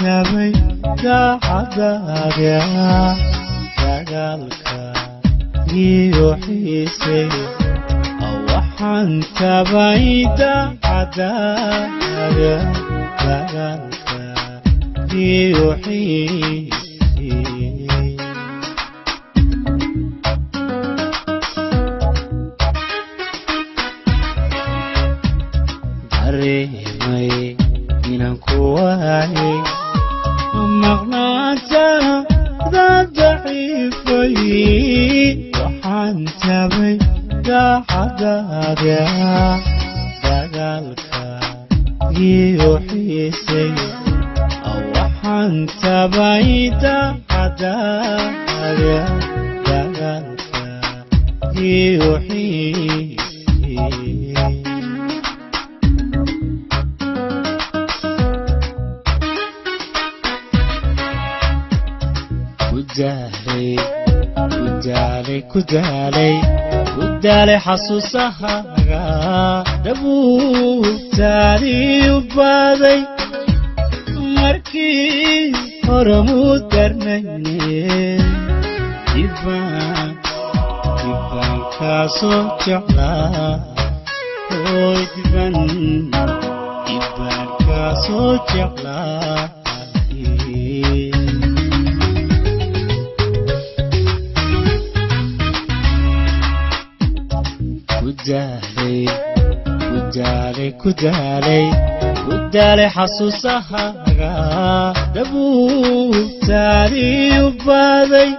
tabay daacadaada dagaalka iyo xiisay waxaan tabay daacadaada dagaalka iyo xiisay dareemay inaan ku waayay maqnaanta daciifay waxaan tabay daacadaada dagaalka iyo xiisay waxaan tabay daacadaada dagaalka iyo xiisay kudaalay xasuusahaga dhabuubtaadii u baaday markii hore muu darnayne dibaan kaasoo jeclaa dibaan kaasoo jeclaa kudaalay xasuusahaga dhabuubtaadii u baaday